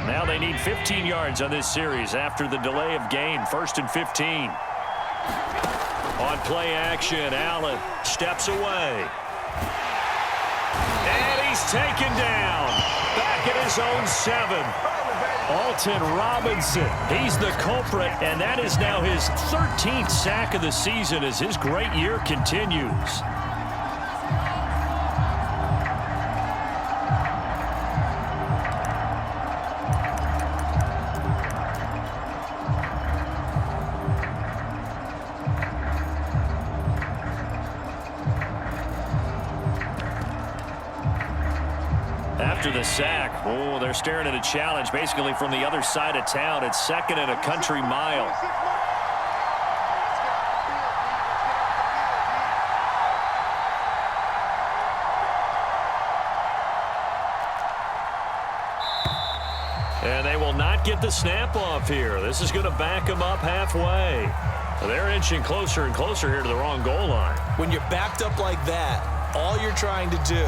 Now they need 15 yards on this series after the delay of game. 1st and 15. On play action, Allen steps away. And he's taken down. Back at his own 7. Alton Robinson, he's the culprit, and that is now his 13th sack of the season as his great year continues. After the sack, they're staring at a challenge basically from the other side of town. It's 2nd and a country mile. And they will not get the snap off here. This is going to back them up halfway. They're inching closer and closer here to the wrong goal line. When you're backed up like that, all you're trying to do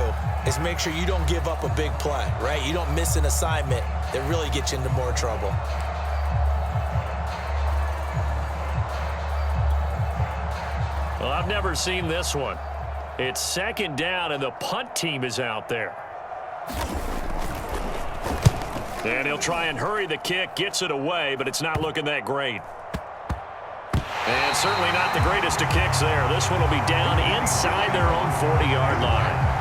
is make sure you don't give up a big play, right? You don't miss an assignment that really gets you into more trouble. Well, I've never seen this one. It's 2nd down, and the punt team is out there. And he'll try and hurry the kick, gets it away, but it's not looking that great. And certainly not the greatest of kicks there. This one will be down inside their own 40-yard line.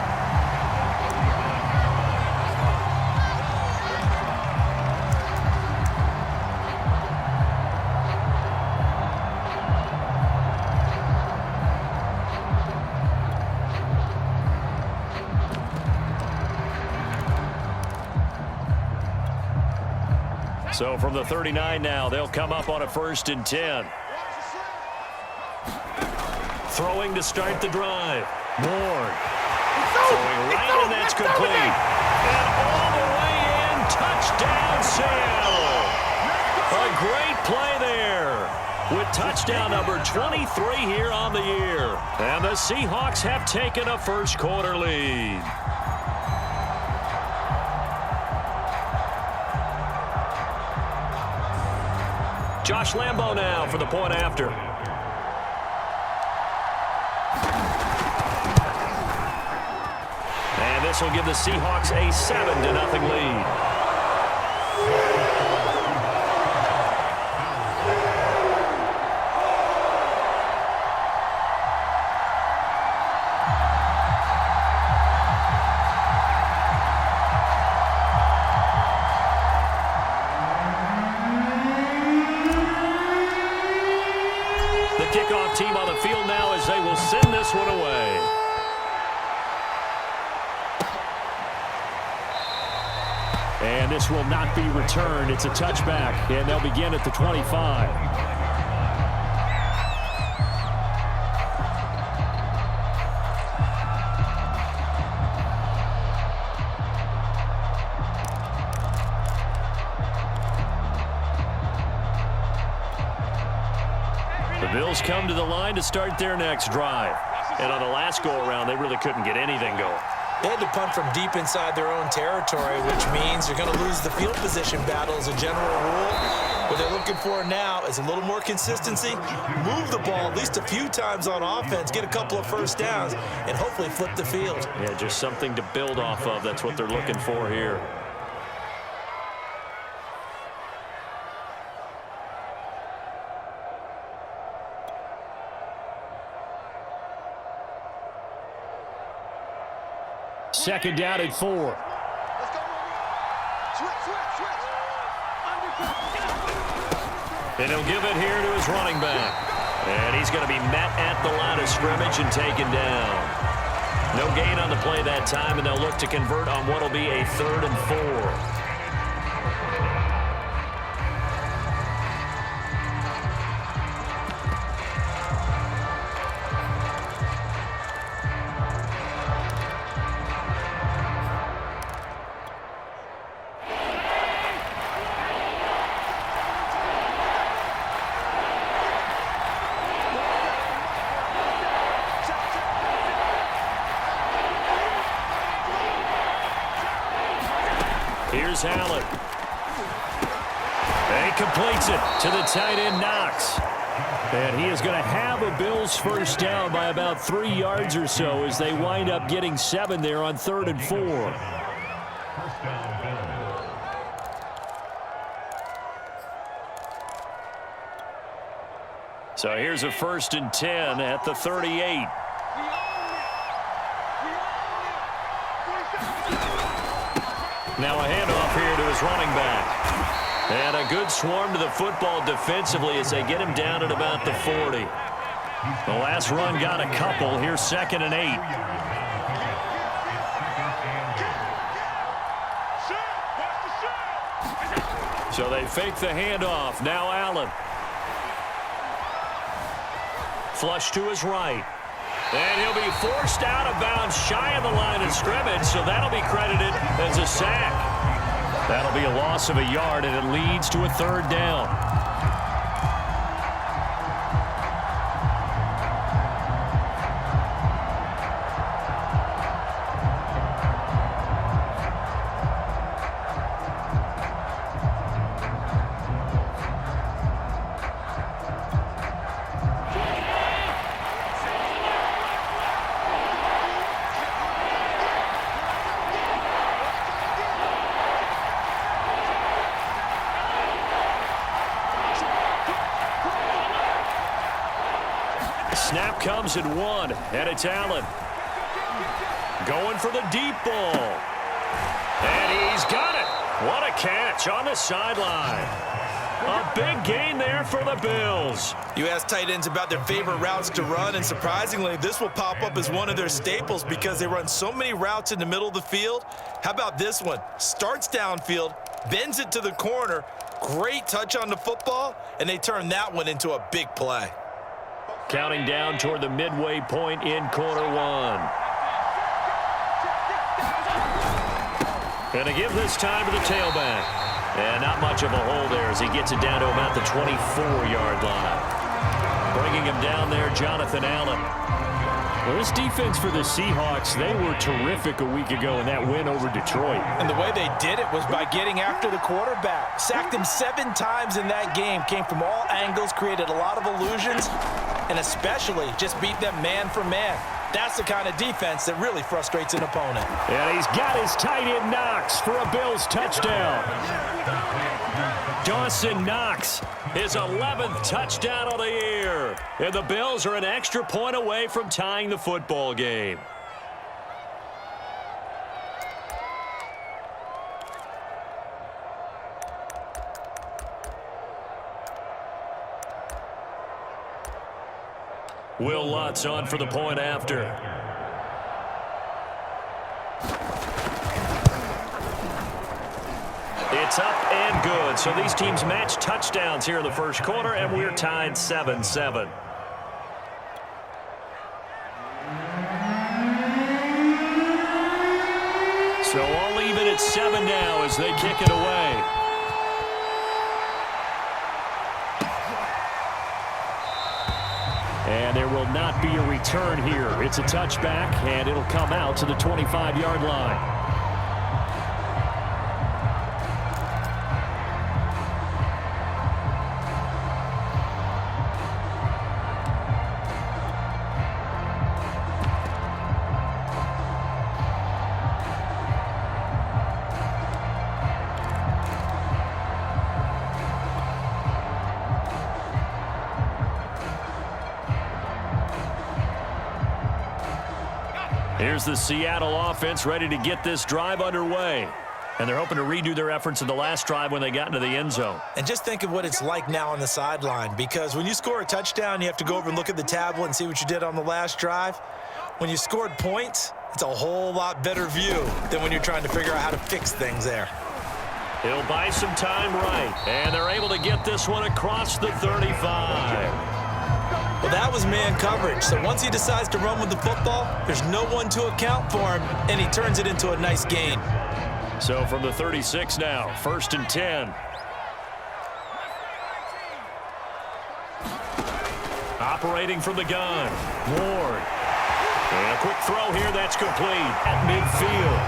So from the 39 now, they'll come up on a 1st and 10. Throwing to start the drive. Ward. Throwing right, and that's complete. And all the way in, touchdown Seattle. A great play there with touchdown number 23 here on the year. And the Seahawks have taken a first-quarter lead. Josh Lambo now for the point after. And this will give the Seahawks a 7-0 lead. Kickoff team on the field now as they will send this one away. And this will not be returned. It's a touchback, and they'll begin at the 25. Bills come to the line to start their next drive. And on the last go-around, they really couldn't get anything going. They had to punt from deep inside their own territory, which means you're going to lose the field position battle as a general rule. What they're looking for now is a little more consistency, move the ball at least a few times on offense, get a couple of first downs, and hopefully flip the field. Yeah, just something to build off of. That's what they're looking for here. Second down at 4. Let's go. Switch. And he'll give it here to his running back. And he's going to be met at the line of scrimmage and taken down. No gain on the play that time, and they'll look to convert on what will be a 3rd and 4. Here's Allen. And he completes it to the tight end, Knox. And he is going to have a Bills first down by about 3 yards or so as they wind up getting 7 there on 3rd and 4. So here's a 1st and 10 at the 38. Now a handoff here to his running back. And a good swarm to the football defensively as they get him down at about the 40. The last run got a couple. Here's 2nd and 8. So they fake the handoff. Now Allen. Flush to his right. And he'll be forced out of bounds shy of the line of scrimmage, so that'll be credited as a sack. That'll be a loss of a yard, and it leads to a 3rd down. Snap comes at 1, and it's Allen. Going for the deep ball. And he's got it. What a catch on the sideline. A big gain there for the Bills. You ask tight ends about their favorite routes to run, and surprisingly, this will pop up as one of their staples because they run so many routes in the middle of the field. How about this one? Starts downfield, bends it to the corner, great touch on the football, and they turn that one into a big play. Counting down toward the midway point in quarter 1. And to give this time to the tailback. And not much of a hole there as he gets it down to about the 24-yard line. Bringing him down there, Jonathan Allen. Well, this defense for the Seahawks, they were terrific a week ago in that win over Detroit. And the way they did it was by getting after the quarterback. Sacked him 7 times in that game. Came from all angles, created a lot of illusions, and especially just beat them man for man. That's the kind of defense that really frustrates an opponent. And he's got his tight end Knox for a Bills touchdown. Dawson Knox, his 11th touchdown of the year. And the Bills are an extra point away from tying the football game. Will Lutz on for the point after. It's up and good. So these teams match touchdowns here in the first quarter, and we're tied 7-7. So all even at 7 now as they kick it away. And there will not be a return here. It's a touchback, and it'll come out to the 25-yard line. Here's the Seattle offense ready to get this drive underway. And they're hoping to redo their efforts in the last drive when they got into the end zone. And just think of what it's like now on the sideline, because when you score a touchdown, you have to go over and look at the tablet and see what you did on the last drive. When you scored points, it's a whole lot better view than when you're trying to figure out how to fix things there. He'll buy some time right, and they're able to get this one across the 35. Well, that was man coverage. So once he decides to run with the football, there's no one to account for him, and he turns it into a nice gain. So from the 36 now, 1st and 10. Operating from the gun, Ward. And a quick throw here that's complete at midfield.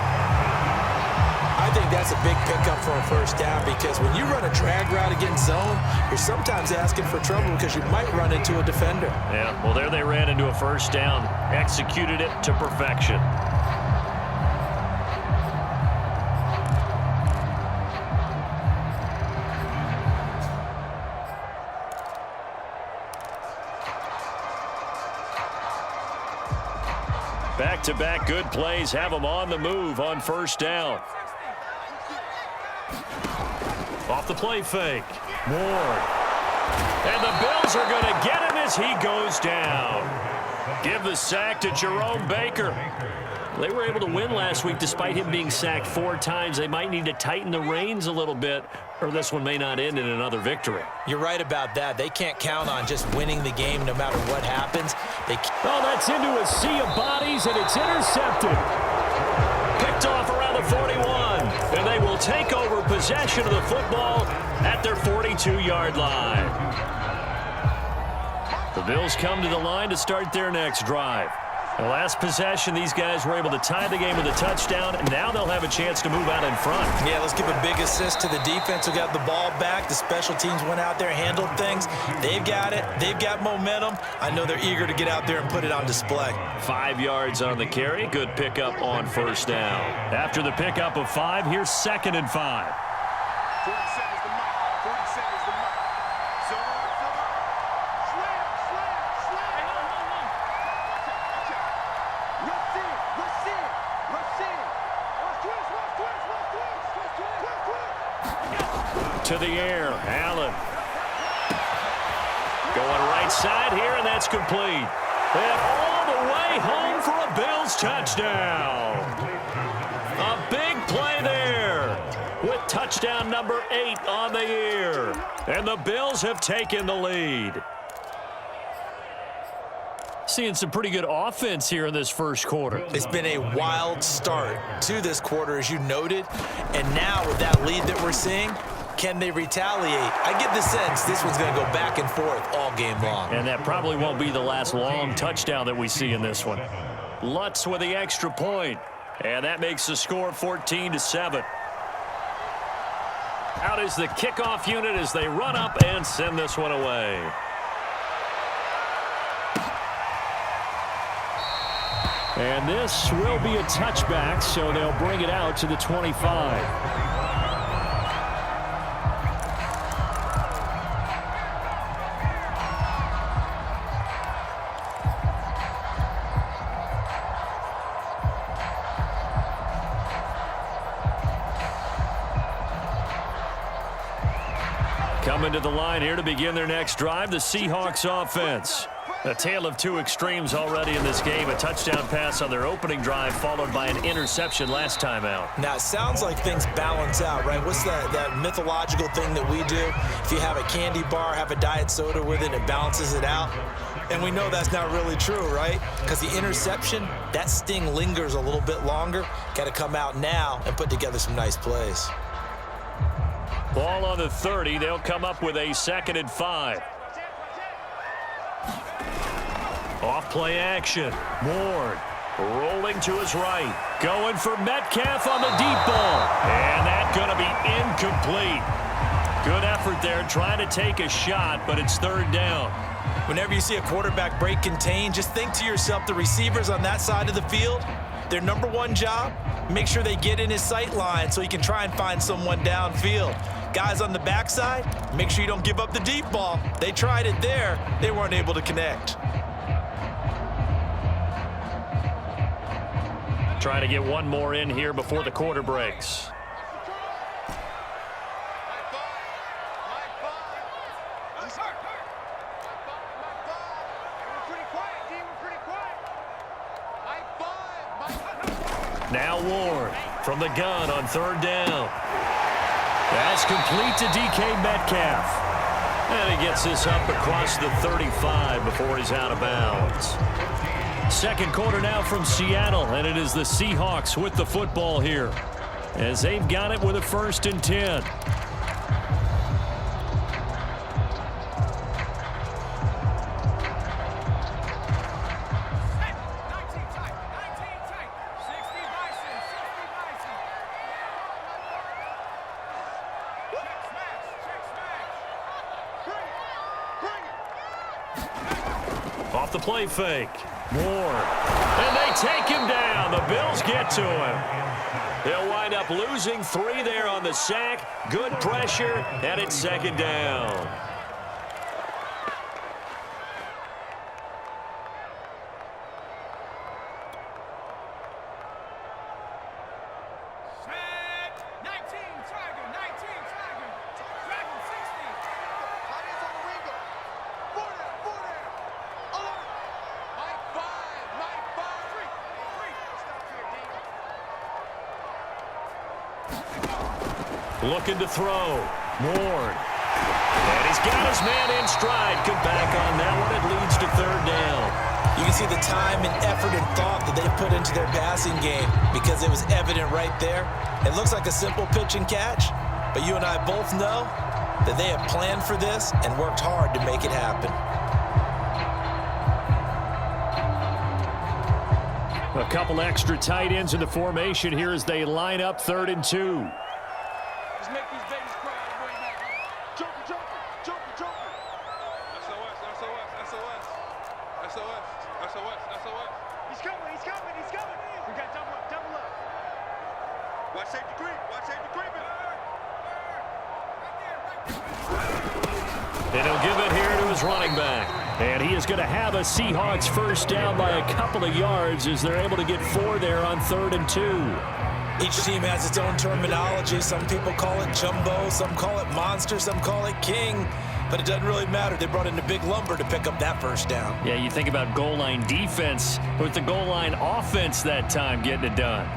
I think think that's a big pickup for a first down because when you run a drag route against zone, you're sometimes asking for trouble because you might run into a defender. Yeah, well, there they ran into a first down. Executed it to perfection. Back-to-back good plays have them on the move on first down. Off the play fake. Ward. And the Bills are going to get him as he goes down. Give the sack to Jerome Baker. They were able to win last week despite him being sacked 4 times. They might need to tighten the reins a little bit, or this one may not end in another victory. You're right about that. They can't count on just winning the game no matter what happens. Oh, that's into a sea of bodies, and it's intercepted. Picked off around the 41, and they will take over possession of the football at their 42-yard line. The Bills come to the line to start their next drive. The last possession, these guys were able to tie the game with a touchdown, and now they'll have a chance to move out in front. Yeah, let's give a big assist to the defense who got the ball back. The special teams went out there, handled things. They've got it. They've got momentum. I know they're eager to get out there and put it on display. 5 yards on the carry. Good pickup on first down. After the pickup of 5, here's 2nd and 5. 40 seconds to mark. 40 seconds to mark. Silver. Slam. To the air, Allen. Going right side here, and that's complete. And all the way home for a Bills touchdown. A big play there with touchdown number 8 on the year. And the Bills have taken the lead. Seeing some pretty good offense here in this first quarter. It's been a wild start to this quarter, as you noted. And now with that lead that we're seeing, can they retaliate? I get the sense this one's going to go back and forth all game long. And that probably won't be the last long touchdown that we see in this one. Lutz with the extra point. And that makes the score 14-7. Out is the kickoff unit as they run up and send this one away. And this will be a touchback, so they'll bring it out to the 25. Coming to the line here to begin their next drive, the Seahawks offense. A tale of 2 extremes already in this game. A touchdown pass on their opening drive followed by an interception last time out. Now, it sounds like things balance out, right? What's that mythological thing that we do? If you have a candy bar, have a diet soda with it, it balances it out. And we know that's not really true, right? Because the interception, that sting lingers a little bit longer. Got to come out now and put together some nice plays. Ball on the 30. They'll come up with a 2nd and 5. Off play action. Ward rolling to his right. Going for Metcalf on the deep ball. And that's going to be incomplete. Good effort there trying to take a shot, but it's 3rd down. Whenever you see a quarterback break contain, just think to yourself, the receivers on that side of the field, their number 1 job, make sure they get in his sight line so he can try and find someone downfield. Guys on the backside, make sure you don't give up the deep ball. They tried it there. They weren't able to connect. Trying to get one more in here before the quarter breaks. Now Ward from the gun on 3rd down. That's complete to DK Metcalf. And he gets this up across the 35 before he's out of bounds. Second quarter now from Seattle, and it is the Seahawks with the football here as they've got it with a 1st and 10. off the play fake. Ward. And they take him down. The Bills get to him. They'll wind up losing 3 there on the sack. Good pressure, and it's second down. Looking to throw. Ward. And he's got his man in stride. Good back on that one. It leads to third down. You can see the time and effort and thought that they put into their passing game because it was evident right there. It looks like a simple pitch and catch, but you and I both know that they have planned for this and worked hard to make it happen. A couple extra tight ends in the formation here as they line up 3rd and 2. Make these babies cry right now. Joker, Joker, Joker, Joker. SOS, SOS, SOS. SOS, SOS, SOS. He's coming, he's coming, he's coming. We got double up, double up. Watch safety creep, watch safety creeping. And he'll give it here to his running back. And he is going to have a Seahawks first down by a couple of yards as they're able to get 4 there on 3rd and 2. Each team has its own terminology. Some people call it jumbo, some call it monster, some call it king. But it doesn't really matter. They brought in the big lumber to pick up that first down. Yeah, you think about goal line defense with the goal line offense that time getting it done.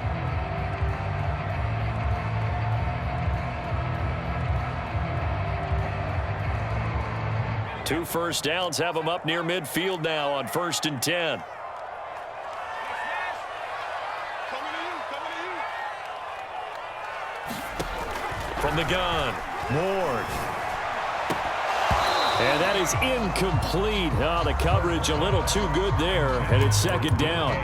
Two first downs have them up near midfield now on 1st and 10. From the gun, Ward. And that is incomplete. Oh, the coverage a little too good there, and it's second down.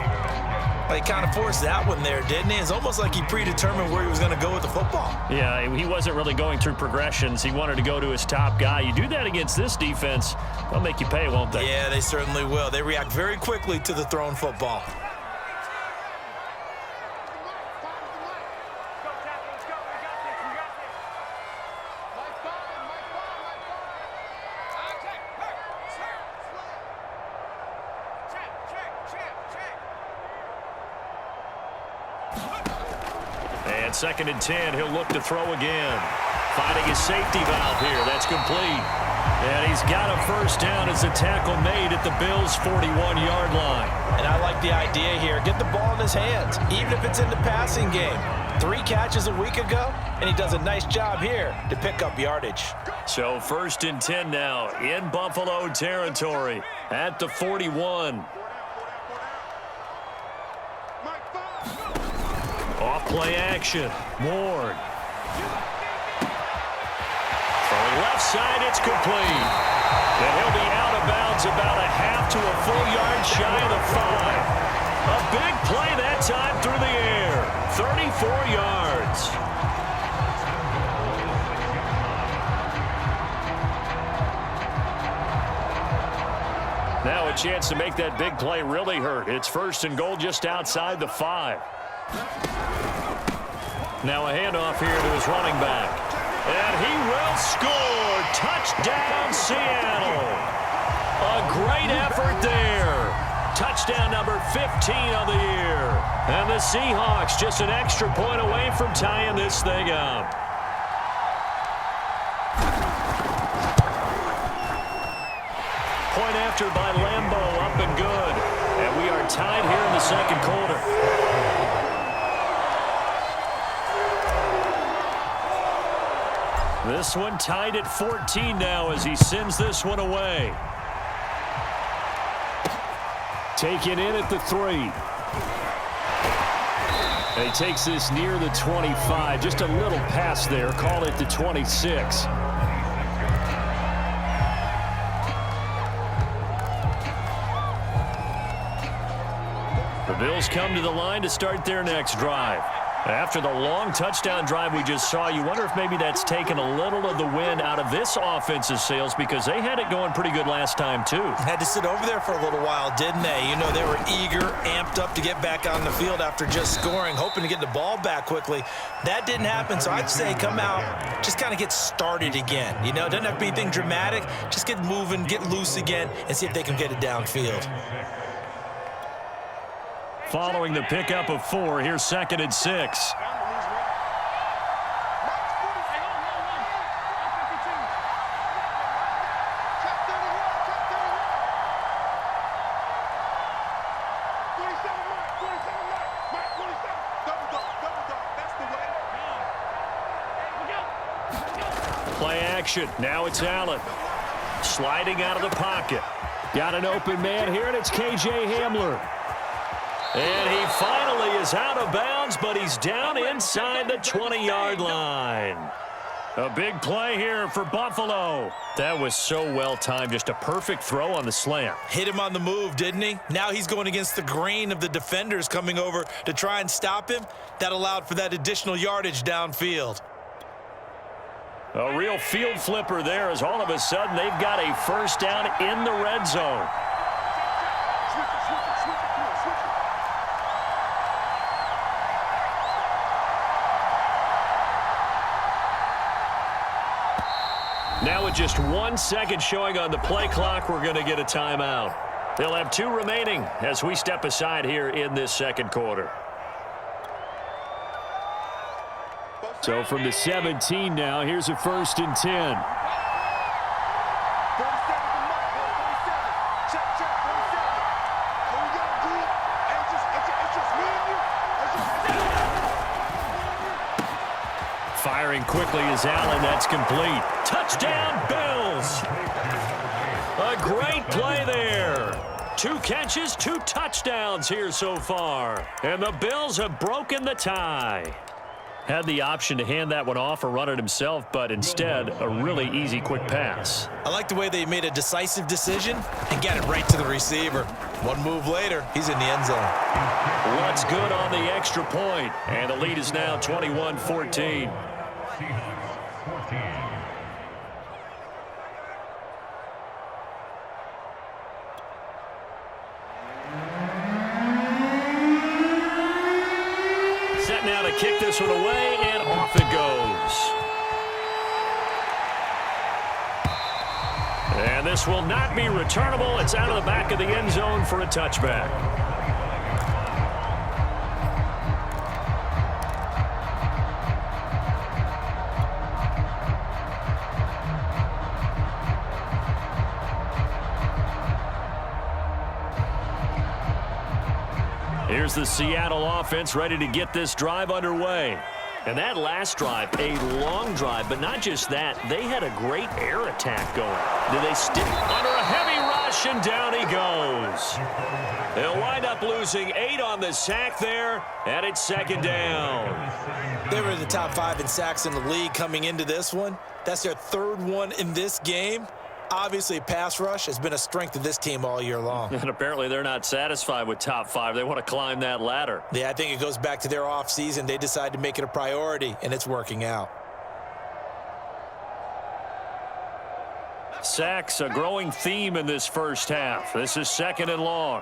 He kind of forced that one there, didn't he? It's almost like he predetermined where he was going to go with the football. Yeah, he wasn't really going through progressions. He wanted to go to his top guy. You do that against this defense, they'll make you pay, won't they? Yeah, they certainly will. They react very quickly to the thrown football. And 2nd and 10, he'll look to throw again. Finding his safety valve here. That's complete. And he's got a first down as a tackle made at the Bills' 41-yard line. And I like the idea here. Get the ball in his hands, even if it's in the passing game. 3 catches a week ago, and he does a nice job here to pick up yardage. So 1st and 10 now in Buffalo territory at the 41. Off play action. Ward. Throwing left side, it's complete. And he'll be out of bounds about a half to a full yard shy of the 5. A big play that time through the air. 34 yards. Now a chance to make that big play really hurt. It's 1st and goal just outside the 5. Now a handoff here to his running back. And he will score. Touchdown, Seattle. A great effort there. Touchdown number 15 on the year. And the Seahawks just an extra point away from tying this thing up. Point after by Lambeau, up and good. And we are tied here in the second quarter. This one tied at 14 now as he sends this one away. Taken in at the 3. And he takes this near the 25. Just a little pass there. Call it the 26. The Bills come to the line to start their next drive. After the long touchdown drive we just saw, you wonder if maybe that's taken a little of the wind out of this offense's sails because they had it going pretty good last time, too. Had to sit over there for a little while, didn't they? You know, they were eager, amped up to get back on the field after just scoring, hoping to get the ball back quickly. That didn't happen, so I'd say come out, just kind of get started again. You know, it doesn't have to be anything dramatic. Just get moving, get loose again, and see if they can get it downfield. Following the pickup of 4, here's 2nd and 6. Play action. Now it's Allen. Sliding out of the pocket. Got an open man here, and it's K.J. Hamler. And he finally is out of bounds, but he's down inside the 20-yard line. A big play here for Buffalo. That was so well-timed. Just a perfect throw on the slant. Hit him on the move, didn't he? Now he's going against the grain of the defenders coming over to try and stop him. That allowed for that additional yardage downfield. A real field flipper there as all of a sudden they've got a first down in the red zone. Now with just 1 second showing on the play clock, we're going to get a timeout. They'll have 2 remaining as we step aside here in this second quarter. So from the 17 now, here's a 1st and 10. Firing quickly is Allen. That's complete. Touchdown, Bills. A great play there. 2 catches, 2 touchdowns here so far. And the Bills have broken the tie. Had the option to hand that one off or run it himself, but instead, a really easy, quick pass. I like the way they made a decisive decision and got it right to the receiver. 1 move later, he's in the end zone. What's good on the extra point? And the lead is now 21-14. Set now to kick this one away, and off it goes. And this will not be returnable. It's out of the back of the end zone for a touchback. Here's the Seattle offense ready to get this drive underway. And that last drive, a long drive, but not just that. They had a great air attack going. Did they stick under a heavy rush, and down he goes. They'll wind up losing 8 on the sack there, and it's 2nd down. They were in the top 5 in sacks in the league coming into this one. That's their 3rd one in this game. Obviously, pass rush has been a strength of this team all year long. And apparently they're not satisfied with top 5. They want to climb that ladder. Yeah, I think it goes back to their offseason. They decided to make it a priority, and it's working out. Sacks, a growing theme in this first half. This is 2nd and long.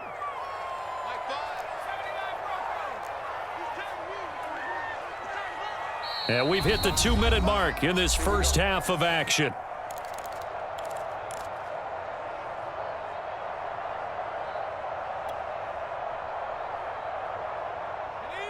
And we've hit the 2-minute mark in this first half of action.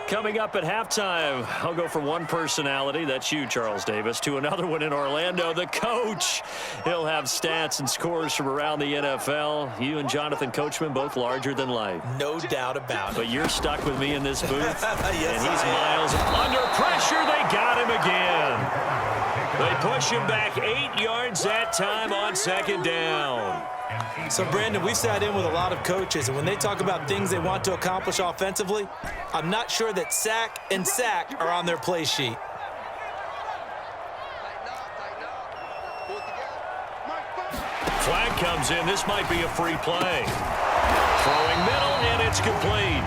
Coming up at halftime, I'll go from one personality, that's you, Charles Davis, to another one in Orlando, the coach. He'll have stats and scores from around the NFL. You and Jonathan Coachman, both larger than life. No doubt about it. But you're stuck with me in this booth, yes, and he's miles under pressure. They got him again. They push him back 8 yards that time on 2nd down. So, Brandon, we've sat in with a lot of coaches, and when they talk about things they want to accomplish offensively, I'm not sure that sack and sack are on their play sheet. Flag comes in. This might be a free play. Throwing middle, and it's complete.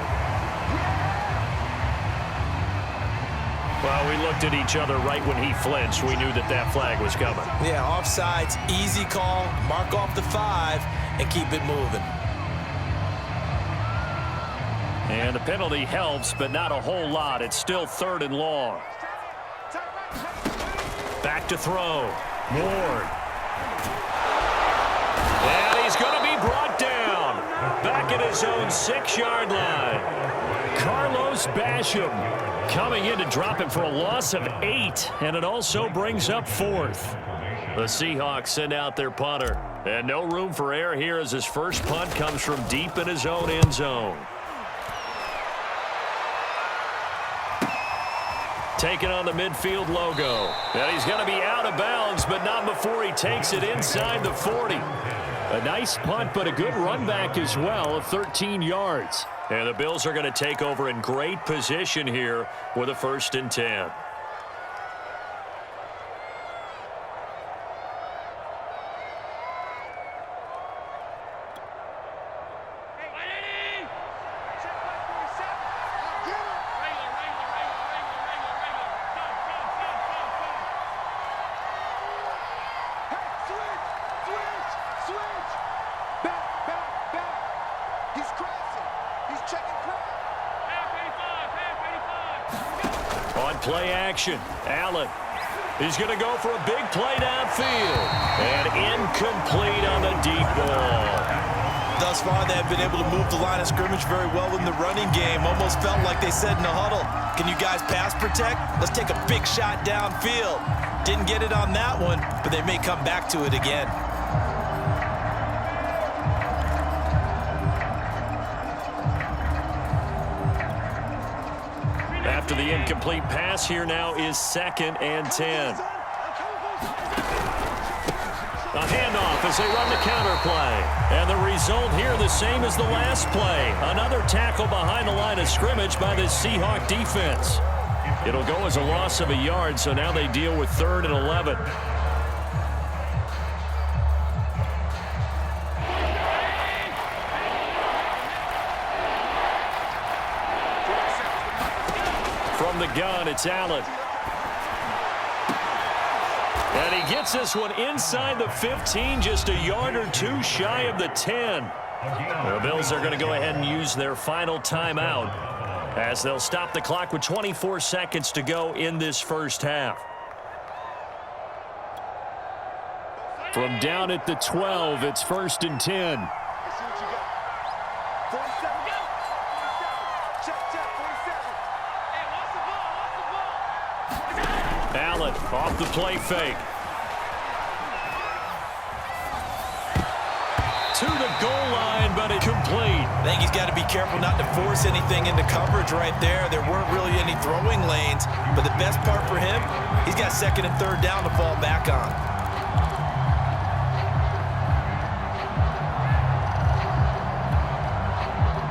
Well, we looked at each other right when he flinched. We knew that that flag was coming. Yeah, offsides, easy call. Mark off the 5 and keep it moving. And the penalty helps, but not a whole lot. It's still 3rd and long. Back to throw. Ward. And he's going to be brought down. Back at his own 6-yard line. Carlos Basham coming in to drop him for a loss of 8. And it also brings up 4th. The Seahawks send out their punter. And no room for error here as his first punt comes from deep in his own end zone. Taking on the midfield logo. And he's going to be out of bounds, but not before he takes it inside the 40. A nice punt, but a good run back as well of 13 yards. And the Bills are going to take over in great position here with a 1st and 10. Play action. Allen. He's going to go for a big play downfield. And incomplete on the deep ball. Thus far, they have been able to move the line of scrimmage very well in the running game. Almost felt like they said in the huddle, can you guys pass protect? Let's take a big shot downfield. Didn't get it on that one, but they may come back to it again. After the incomplete pass, here now is 2nd and 10. A handoff as they run the counter play. And the result here the same as the last play. Another tackle behind the line of scrimmage by the Seahawk defense. It'll go as a loss of a yard, so now they deal with 3rd and 11. From the gun, it's Allen. And he gets this one inside the 15, just a yard or 2 shy of the 10. The Bills are going to go ahead and use their final timeout as they'll stop the clock with 24 seconds to go in this first half. From down at the 12, it's 1st and 10. Allen off the play fake. To the goal line, but incomplete. I think he's got to be careful not to force anything into coverage right there. There weren't really any throwing lanes, but the best part for him, he's got 2nd and 3rd down to fall back on.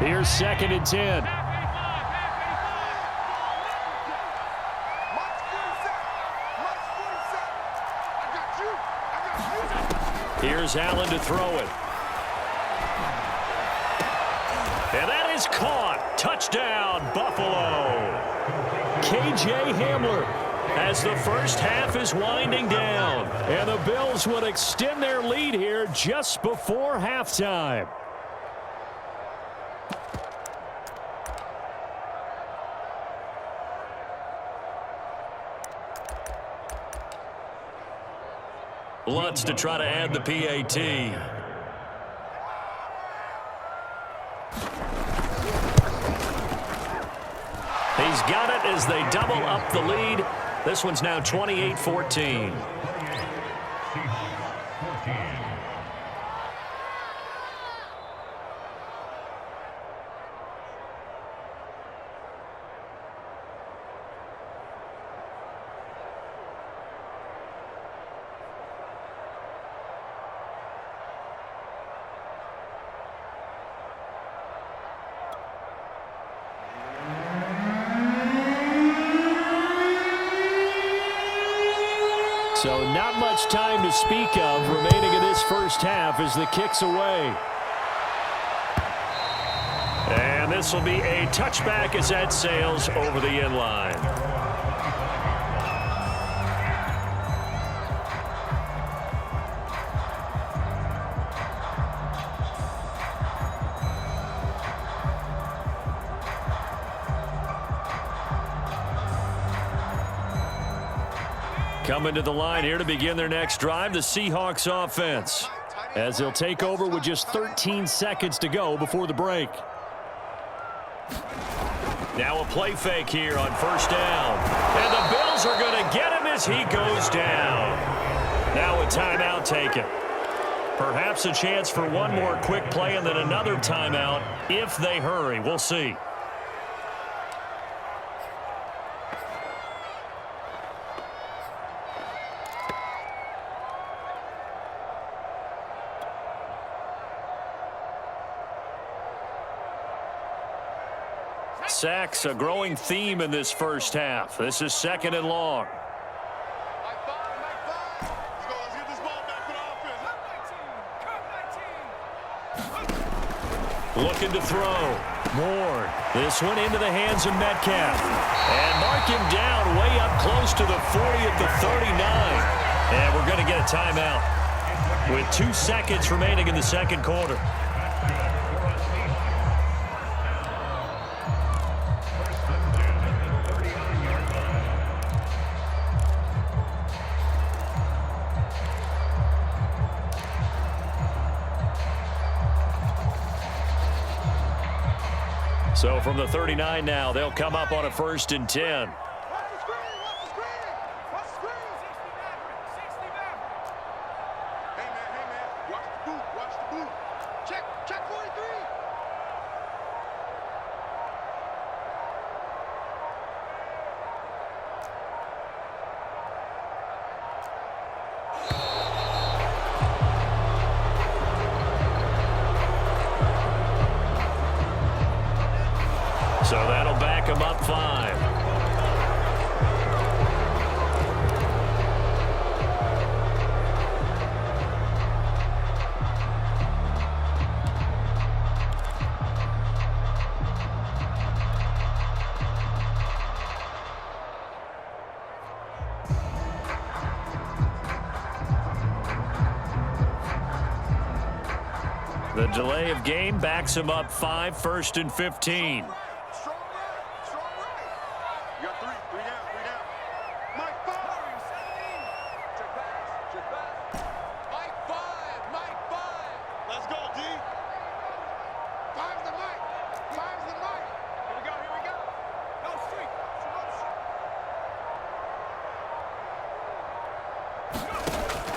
Here's 2nd and 10. Here's Allen to throw it. And that is caught. Touchdown, Buffalo. K.J. Hamler as the first half is winding down. And the Bills would extend their lead here just before halftime. Lutz to try to add the PAT. He's got it as they double up the lead. This one's now 28-14. So not much time to speak of remaining in this first half as the kick's away. And this will be a touchback as that sails over the end line. Coming to the line here to begin their next drive, the Seahawks offense, as they'll take over with just 13 seconds to go before the break. Now a play fake here on first down. And the Bills are going to get him as he goes down. Now a timeout taken. Perhaps a chance for one more quick play and then another timeout if they hurry. We'll see. Sacks, a growing theme in this first half. This is 2nd and long. Looking to throw. Moore. This one into the hands of Metcalf. And mark him down way up close to the 40 at the 39. And we're going to get a timeout with 2 seconds remaining in the second quarter. So from the 39 now, they'll come up on a 1st and 10. So that'll back him up 5. The delay of game backs him up 5, 1st and 15.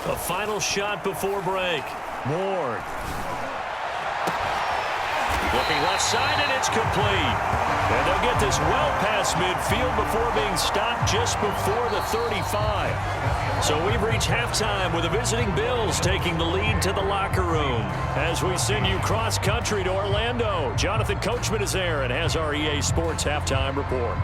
A final shot before break. Moore. Looking left side, and it's complete. And they'll get this well past midfield before being stopped just before the 35. So we've reached halftime with the visiting Bills taking the lead to the locker room. As we send you cross-country to Orlando, Jonathan Coachman is there and has our EA Sports halftime report.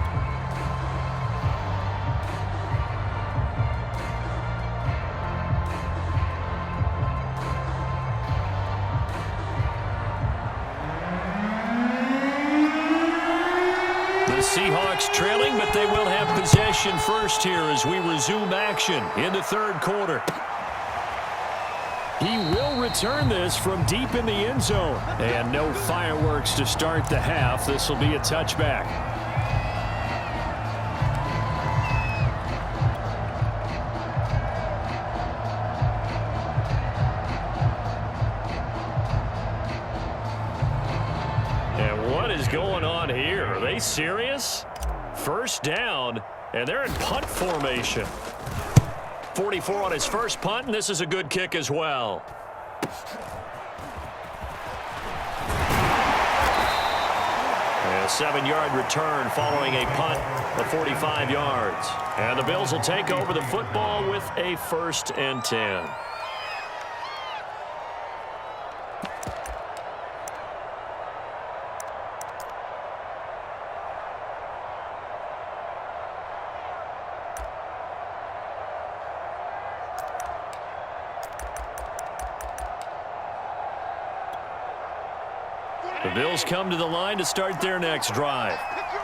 Seahawks trailing, but they will have possession first here as we resume action in the 3rd quarter. He will return this from deep in the end zone. And no fireworks to start the half. This will be a touchback. Going on here? Are they serious? First down, and they're in punt formation. 44 on his first punt, and this is a good kick as well. And a 7-yard return following a punt of 45 yards. And the Bills will take over the football with a 1st and 10. The Bills come to the line to start their next drive.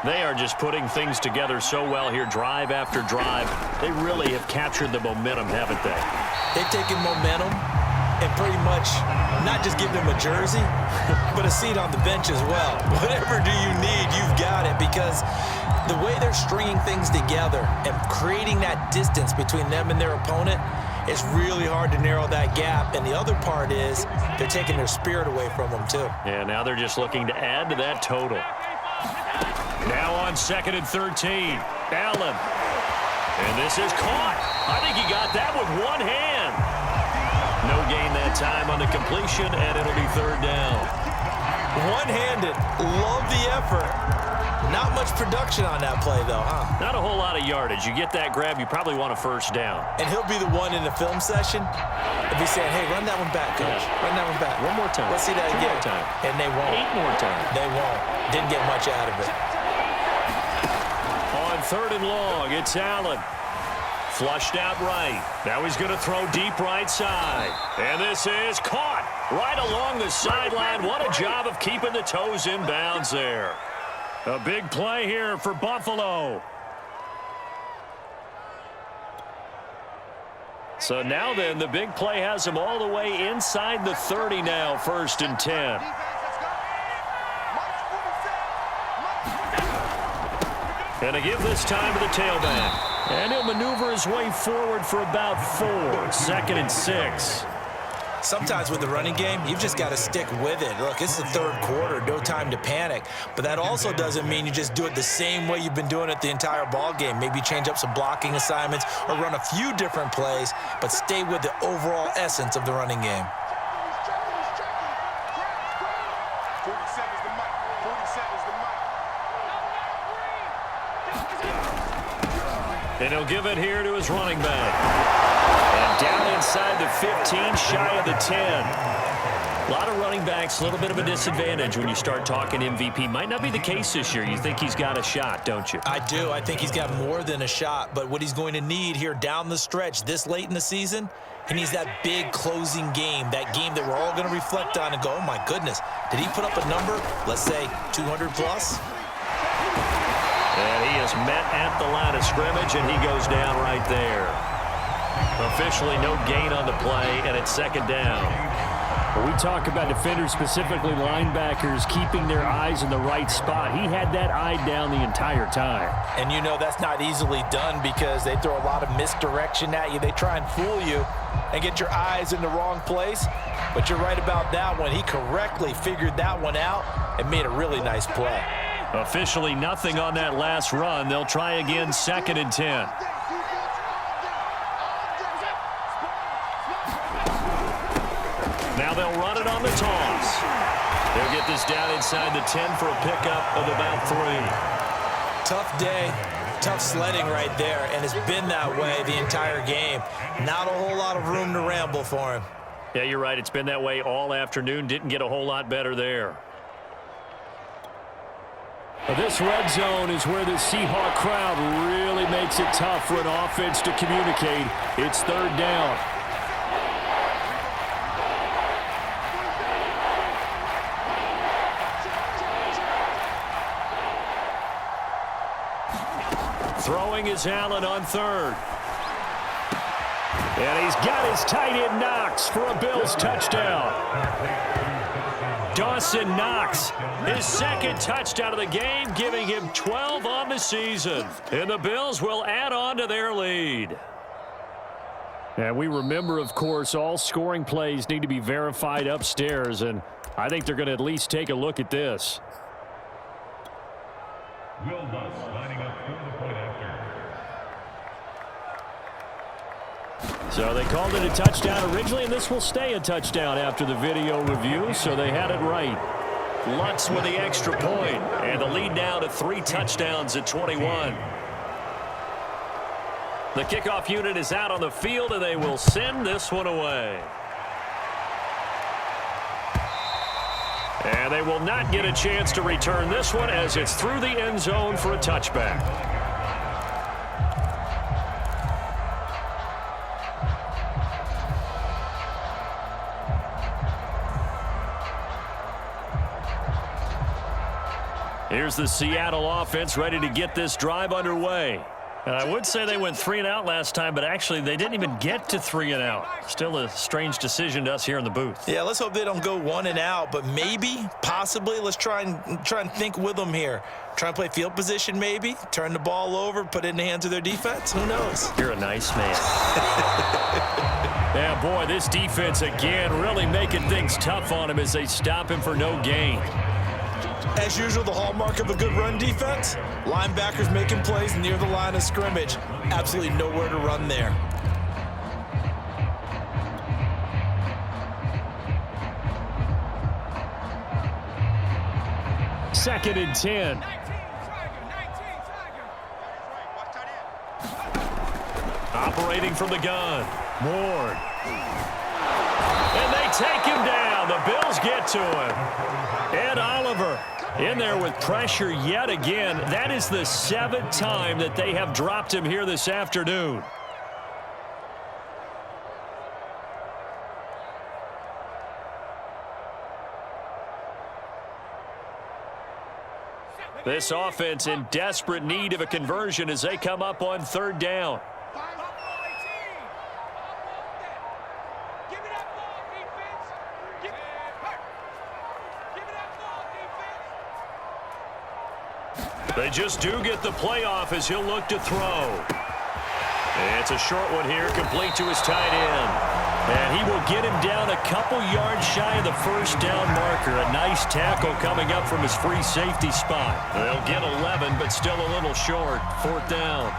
They are just putting things together so well here, drive after drive. They really have captured the momentum, haven't they? They've taken momentum, and pretty much not just give them a jersey, but a seat on the bench as well. Whatever do you need, you've got it, because the way they're stringing things together and creating that distance between them and their opponent, it's really hard to narrow that gap. And the other part is they're taking their spirit away from them, too. Yeah, now they're just looking to add to that total. Now on 2nd and 13. Allen. And this is caught. I think he got that with one hand. No gain that time on the completion, and it'll be 3rd down. One-handed. Love the effort. Not much production on that play, though, huh? Not a whole lot of yardage. You get that grab, you probably want a 1st down. And he'll be the one in the film session if he's saying, hey, run that one back, coach. Run that one back. One more time. Let's see that 2 again. more time. And they won't. 8 more times. They won't. Didn't get much out of it. On 3rd and long, it's Allen. Flushed out right. Now he's going to throw deep right side. And this is caught right along the sideline. What a job of keeping the toes in bounds there. A big play here for Buffalo. So now then, the big play has him all the way inside the 30 now, 1st and 10. And a give this time to the tailback. And he'll maneuver his way forward for about 4. 2nd and 6. Sometimes with the running game, you've just got to stick with it. Look, it's the 3rd quarter, no time to panic. But that also doesn't mean you just do it the same way you've been doing it the entire ball game. Maybe change up some blocking assignments or run a few different plays, but stay with the overall essence of the running game. 47 is the mic. 47 is the mic. And he'll give it here to his running back. And down inside the 15, shy of the 10. A lot of running backs, a little bit of a disadvantage when you start talking MVP. Might not be the case this year. You think he's got a shot, don't you? I do. I think he's got more than a shot. But what he's going to need here down the stretch this late in the season, he needs that big closing game, that game that we're all going to reflect on and go, oh, my goodness, did he put up a number, let's say 200 plus? And he is met at the line of scrimmage, and he goes down right there. Officially no gain on the play, and it's 2nd down. When we talk about defenders, specifically linebackers, keeping their eyes in the right spot, he had that eye down the entire time. And you know that's not easily done because they throw a lot of misdirection at you. They try and fool you and get your eyes in the wrong place. But you're right about that one. He correctly figured that one out and made a really nice play. Officially nothing on that last run. They'll try again, 2nd and 10. Now they'll run it on the toss. They'll get this down inside the 10 for a pickup of about 3. Tough day, tough sledding right there, and it's been that way the entire game. Not a whole lot of room to ramble for him. Yeah, you're right. It's been that way all afternoon. Didn't get a whole lot better there. This red zone is where the Seahawk crowd really makes it tough for an offense to communicate. It's 3rd down. Throwing is Allen on 3rd. And he's got his tight end Knox for a Bills touchdown. Dawson Knox, his 2nd touchdown of the game, giving him 12 on the season. And the Bills will add on to their lead. And we remember, of course, all scoring plays need to be verified upstairs, and I think they're going to at least take a look at this. Will Lutz lining up for the point after. So they called it a touchdown originally, and this will stay a touchdown after the video review, so they had it right. Lutz with the extra point, and the lead now to 3 touchdowns at 21. The kickoff unit is out on the field, and they will send this one away. And they will not get a chance to return this one as it's through the end zone for a touchback. Here's the Seattle offense ready to get this drive underway. And I would say they went 3 and out last time, but actually they didn't even get to 3 and out. Still a strange decision to us here in the booth. Yeah, let's hope they don't go 1 and out, but maybe, possibly, let's try and think with them here. Try and play field position maybe, turn the ball over, put it in the hands of their defense. Who knows? You're a nice man. Yeah, boy, this defense again really making things tough on him as they stop him for no gain. As usual, the hallmark of a good run defense, linebackers making plays near the line of scrimmage. Absolutely nowhere to run there. Second and 10. Operating from the gun. Ward. And they take him down. The Bills get to him. Ed Oliver in there with pressure yet again. That is the 7th time that they have dropped him here this afternoon. This offense in desperate need of a conversion as they come up on 3rd down. They just do get the playoff as he'll look to throw. It's a short one here, complete to his tight end. And he will get him down a couple yards shy of the 1st down marker. A nice tackle coming up from his free safety spot. They'll get 11, but still a little short. 4th down.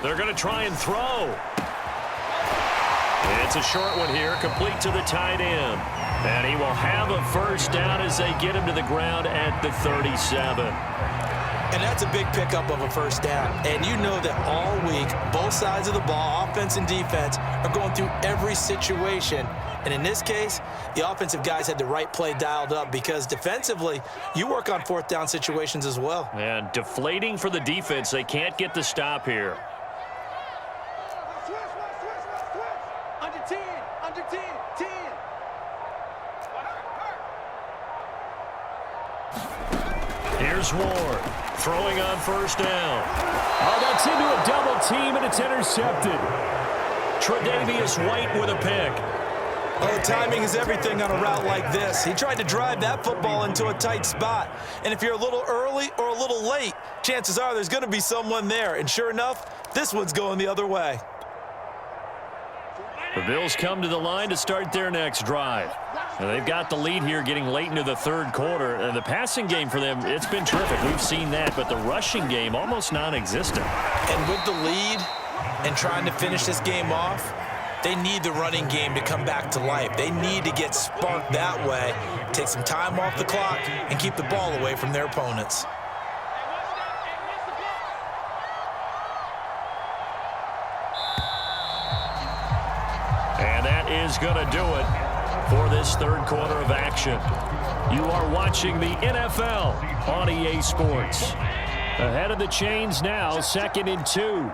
They're going to try and throw. It's a short one here, complete to the tight end. And he will have a 1st down as they get him to the ground at the 37. And that's a big pickup of a 1st down. And you know that all week, both sides of the ball, offense and defense, are going through every situation. And in this case, the offensive guys had the right play dialed up because defensively, you work on 4th down situations as well. And deflating for the defense. They can't get the stop here. Under 10, under 10, 10. Here's Ward throwing on 1st down. Oh, that's into a double team, and it's intercepted. Tre'Davious White with a pick. Well, the timing is everything on a route like this. He tried to drive that football into a tight spot. And if you're a little early or a little late, chances are there's going to be someone there. And sure enough, this one's going the other way. The Bills come to the line to start their next drive. And they've got the lead here getting late into the 3rd quarter. And the passing game for them, it's been terrific. We've seen that. But the rushing game, almost non-existent. And with the lead and trying to finish this game off, they need the running game to come back to life. They need to get sparked that way, take some time off the clock, and keep the ball away from their opponents. And that is going to do it for this 3rd quarter of action. You are watching the NFL on EA Sports. Ahead of the chains now, 2nd and 2.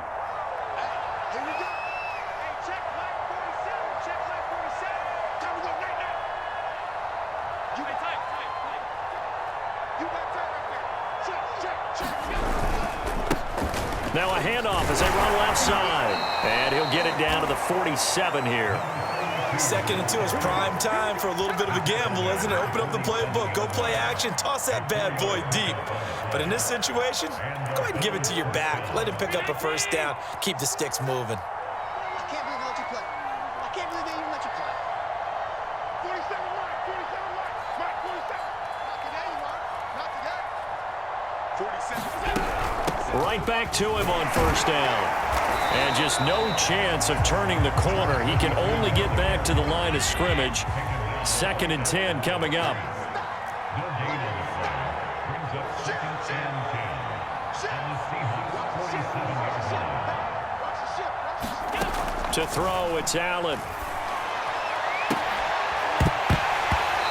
Now a handoff as they run left side. And he'll get it down to the 47 here. 2nd and 2 is prime time for a little bit of a gamble, isn't it? Open up the playbook, go play action, toss that bad boy deep. But in this situation, go ahead and give it to your back. Let him pick up a 1st down, keep the sticks moving. I can't believe they let you play. I can't believe they even let you play. 47 right, 47 right. Right, 47. Not today, you are. Not today. 47. Right back to him on 1st down. And just no chance of turning the corner. He can only get back to the line of scrimmage. 2nd and 10 coming up. To throw, it's Allen.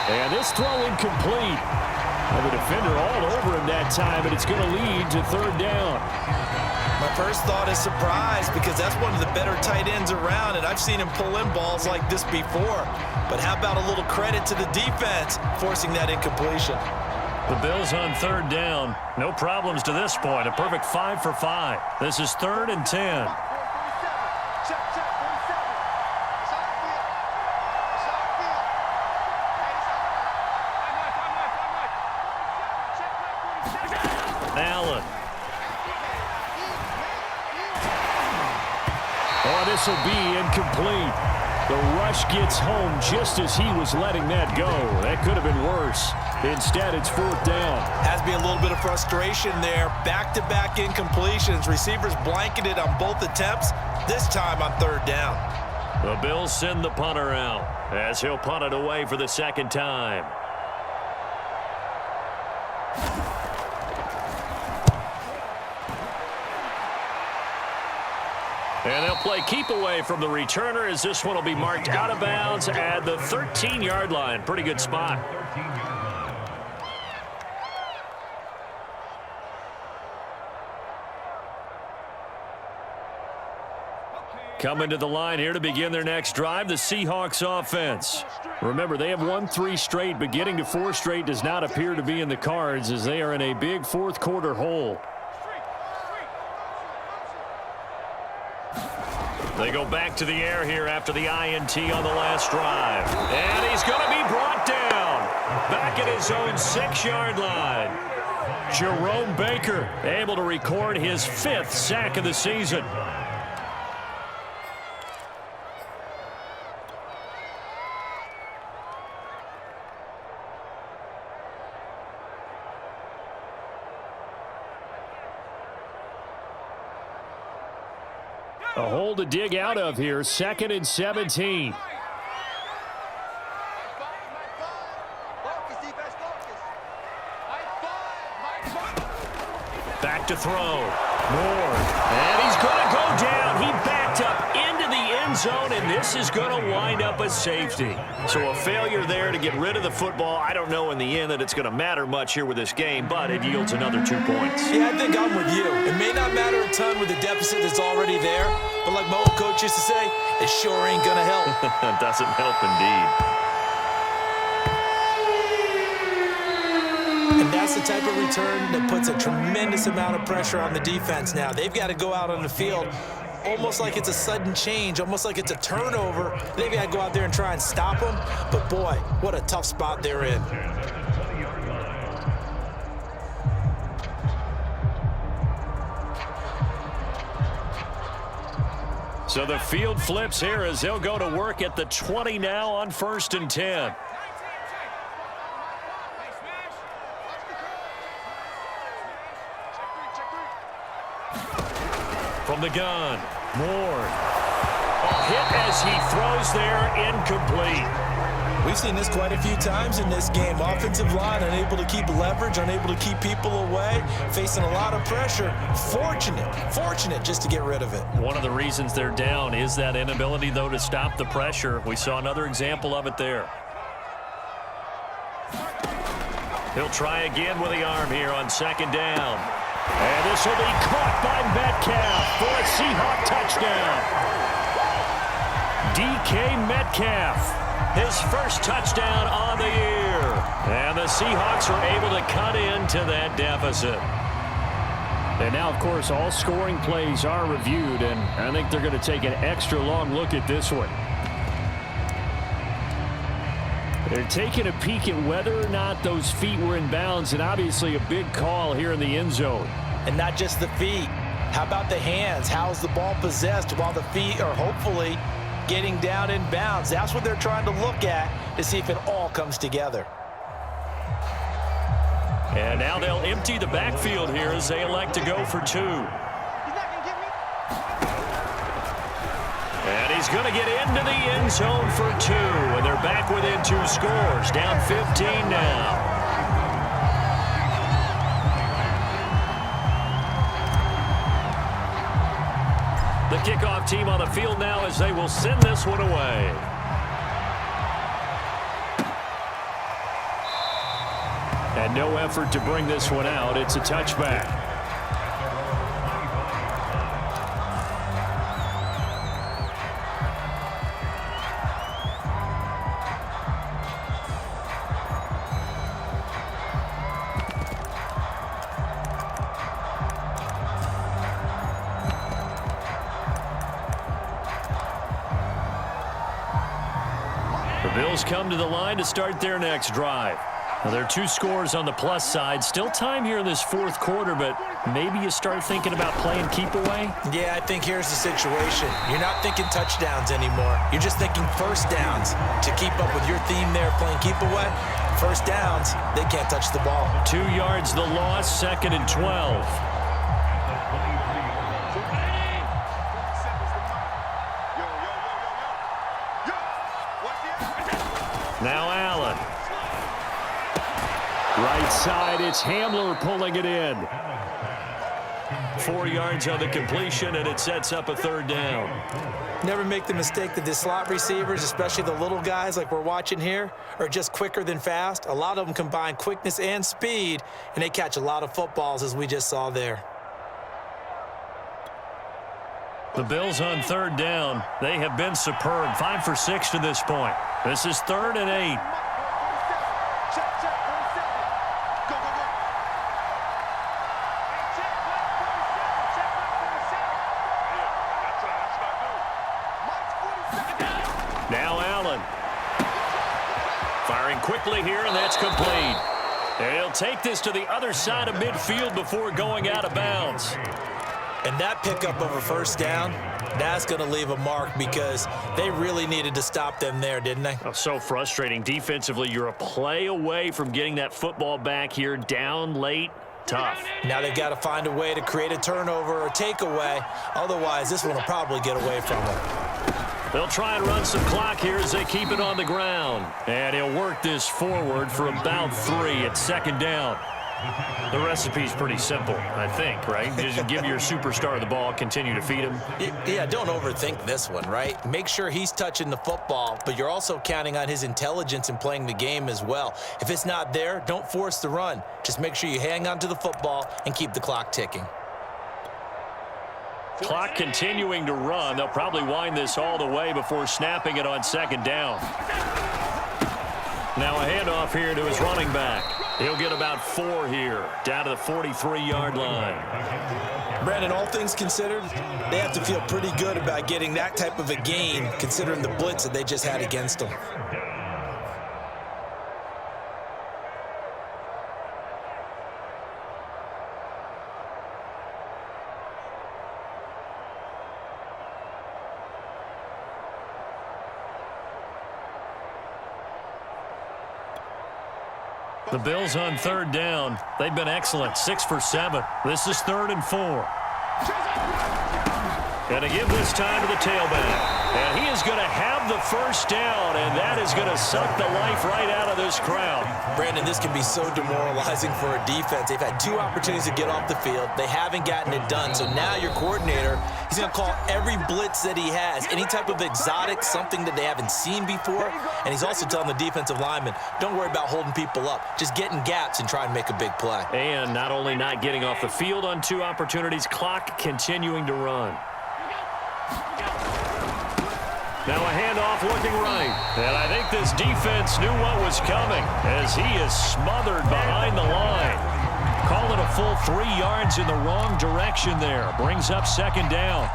And this throw incomplete. The defender all over him that time, and it's going to lead to third down. My first thought is surprise, because that's one of the better tight ends around, and I've seen him pull in balls like this before. But how about a little credit to the defense forcing that incompletion? The Bills on third down. No problems to this point. A perfect 5 for 5. This is 3rd and 10. Allen. Oh, this will be incomplete. The rush gets home just as he was letting that go. That could have been worse. Instead, it's 4th down. Has to be a little bit of frustration there. Back-to-back incompletions. Receivers blanketed on both attempts, this time on 3rd down. The Bills send the punter out as he'll punt it away for the 2nd time. And they'll play keep away from the returner as this one will be marked out of bounds at the 13-yard line. Pretty good spot. Coming to the line here to begin their next drive, the Seahawks offense. Remember, they have won 3 straight, but getting to 4 straight does not appear to be in the cards as they are in a big 4th quarter hole. They go back to the air here after the INT on the last drive. And he's going to be brought down. Back at his own 6-yard line. Jerome Baker able to record his 5th sack of the season. A hole to dig out of here, 2nd and 17. Back to throw. More. And he's going to go down. He backed up into the end zone, and this is going to wind up a safety. So a failure there to get rid of the football. I don't know in the end that it's going to matter much here with this game, but it yields another 2 points. Yeah, I think I'm with you. It may not matter a ton with the deficit that's already there, but like my old coach used to say, it sure ain't going to help. It doesn't help indeed. And that's the type of return that puts a tremendous amount of pressure on the defense now. They've got to go out on the field almost like it's a sudden change, almost like it's a turnover. They've got to go out there and try and stop them. But, boy, what a tough spot they're in. So the field flips here as they'll go to work at the 20 now on 1st and 10. From the gun, Moore. A hit as he throws there, incomplete. We've seen this quite a few times in this game. Offensive line unable to keep leverage, unable to keep people away, facing a lot of pressure. Fortunate just to get rid of it. One of the reasons they're down is that inability, though, to stop the pressure. We saw another example of it there. He'll try again with the arm here on 2nd down. And this will be caught by Metcalf for a Seahawk touchdown. DK Metcalf, his first touchdown on the year. And the Seahawks are able to cut into that deficit. And now, of course, all scoring plays are reviewed, and I think they're going to take an extra long look at this one. They're taking a peek at whether or not those feet were in bounds, and obviously a big call here in the end zone. And not just the feet. How about the hands? How's the ball possessed while the feet are hopefully getting down in bounds? That's what they're trying to look at to see if it all comes together. And now they'll empty the backfield here as they elect to go for 2. And he's going to get into the end zone for 2. And they're back within 2 scores. Down 15 now. The kickoff team on the field now as they will send this one away. And no effort to bring this one out. It's a touchback. The Bills come to the line to start their next drive. Now, there are 2 scores on the plus side. Still time here in this fourth quarter, but maybe you start thinking about playing keep away? Yeah, I think here's the situation. You're not thinking touchdowns anymore. You're just thinking first downs. To keep up with your theme there, playing keep away, first downs, they can't touch the ball. 2 yards the loss, 2nd and 12. Now Allen. Right side, it's Hamler pulling it in. 4 yards on the completion, and it sets up a 3rd down. Never make the mistake that the slot receivers, especially the little guys like we're watching here, are just quicker than fast. A lot of them combine quickness and speed, and they catch a lot of footballs, as we just saw there. The Bills on 3rd down. They have been superb. 5 for 6 to this point. This is 3rd and 8. Now Allen. Firing quickly here, and that's complete. And he'll take this to the other side of midfield before going out of bounds. And that pickup of a first down, that's going to leave a mark because they really needed to stop them there, didn't they? Oh, so frustrating. Defensively, you're a play away from getting that football back here, down late. Tough. Now they've got to find a way to create a turnover or takeaway. Otherwise, this one will probably get away from them. They'll try and run some clock here as they keep it on the ground. And he'll work this forward for about 3 at 2nd down. The recipe's pretty simple, I think, right? Just give your superstar the ball, continue to feed him. Yeah, don't overthink this one, right? Make sure he's touching the football, but you're also counting on his intelligence in playing the game as well. If it's not there, don't force the run. Just make sure you hang on to the football and keep the clock ticking. Clock continuing to run. They'll probably wind this all the way before snapping it on 2nd down. Now a handoff here to his running back. He'll get about 4 here, down to the 43-yard line. Brandon, all things considered, they have to feel pretty good about getting that type of a gain, considering the blitz that they just had against them. The Bills on 3rd down. They've been excellent, 6 for 7. This is 3rd and 4. And to give this time to the tailback. And he is going to have the first down, and that is going to suck the life right out of this crowd. Brandon, this can be so demoralizing for a defense. They've had 2 opportunities to get off the field. They haven't gotten it done. So now your coordinator, he's going to call every blitz that he has, any type of exotic, something that they haven't seen before. And he's also telling the defensive linemen, don't worry about holding people up. Just get in gaps and try and make a big play. And not only not getting off the field on 2 opportunities, clock continuing to run. Now a handoff looking right. And I think this defense knew what was coming as he is smothered behind the line. Call it a full 3 yards in the wrong direction there. Brings up 2nd down.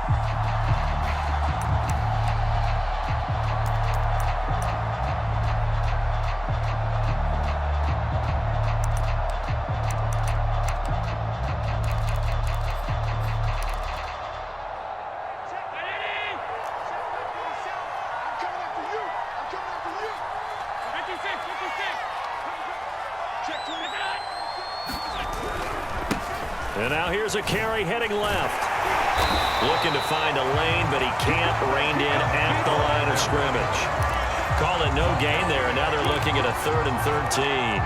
And now here's a carry heading left. Looking to find a lane, but he can't. Reined in at the line of scrimmage. Call it no gain there, and now they're looking at a 3rd and 13.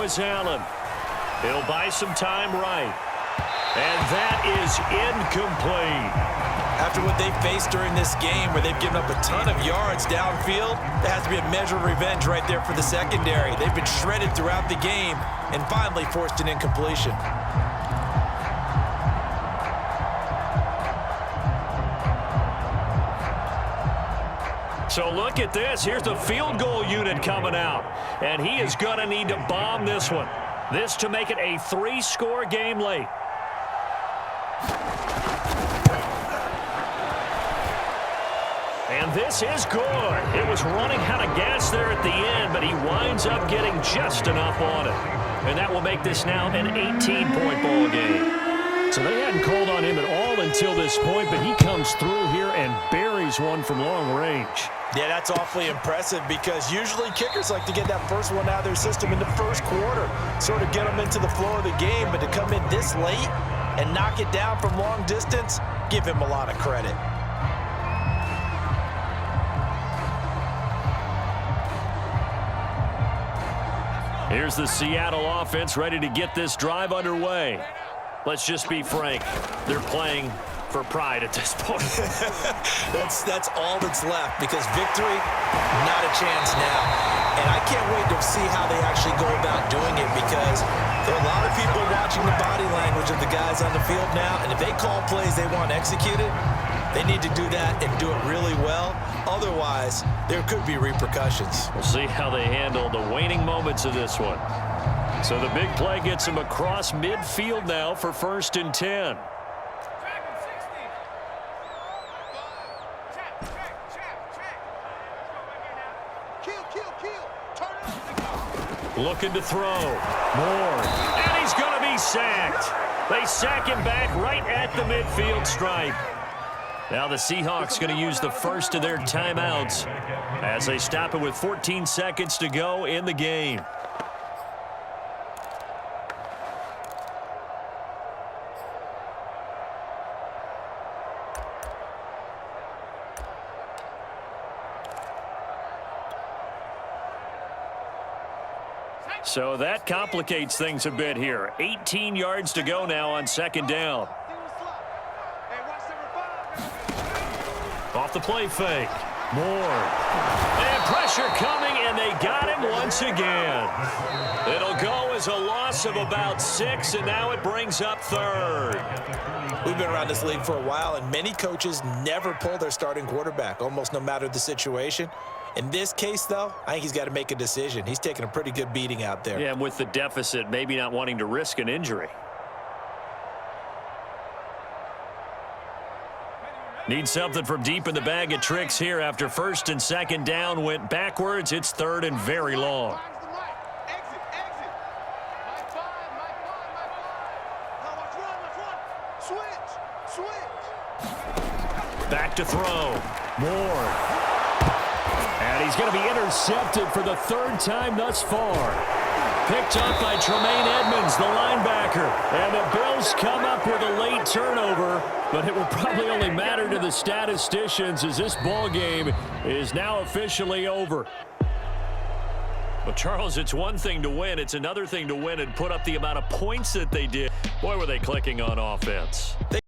now is Allen. He'll buy some time right. And that is incomplete. After what they've faced during this game where they've given up a ton of yards downfield, there has to be a measure of revenge right there for the secondary. They've been shredded throughout the game and finally forced an incompletion. So look at this. Here's the field goal unit coming out. And he is going to need to bomb this one. This to make it a 3-score game late. And this is good. It was running out of gas there at the end, but he winds up getting just enough on it. And that will make this now an 18-point ball game. So they hadn't called on him at all until this point, but he comes through here and buries one from long range. Yeah, that's awfully impressive because usually kickers like to get that first one out of their system in the first quarter, sort of get them into the flow of the game, but to come in this late and knock it down from long distance, give him a lot of credit. Here's the Seattle offense ready to get this drive underway. Let's just be frank. They're playing for pride at this point. That's all that's left because victory, not a chance now. And I can't wait to see how they actually go about doing it because there are a lot of people watching the body language of the guys on the field now, and if they call plays they want executed, they need to do that and do it really well. Otherwise, there could be repercussions. We'll see how they handle the waning moments of this one. So the big play gets them across midfield now for 1st and 10. Looking to throw. Moore. And he's going to be sacked. They sack him back right at the midfield stripe. Now the Seahawks going to use the first of their timeouts as they stop it with 14 seconds to go in the game. So that complicates things a bit here. 18 yards to go now on 2nd down. Off the play fake. Moore. And pressure coming, and they got him once again. It'll go as a loss of about 6, and now it brings up 3rd. We've been around this league for a while, and many coaches never pull their starting quarterback, almost no matter the situation. In this case, though, I think he's got to make a decision. He's taking a pretty good beating out there. Yeah, with the deficit, maybe not wanting to risk an injury. Need something from deep in the bag of tricks here after 1st and 2nd down went backwards. It's 3rd and very long. Back to throw. Moore. And he's going to be intercepted for the 3rd time thus far. Picked up by Tremaine Edmonds, the linebacker. And the Bills come up with a late turnover, but it will probably only matter to the statisticians as this ball game is now officially over. Well, Charles, it's one thing to win. It's another thing to win and put up the amount of points that they did. Boy, were they clicking on offense.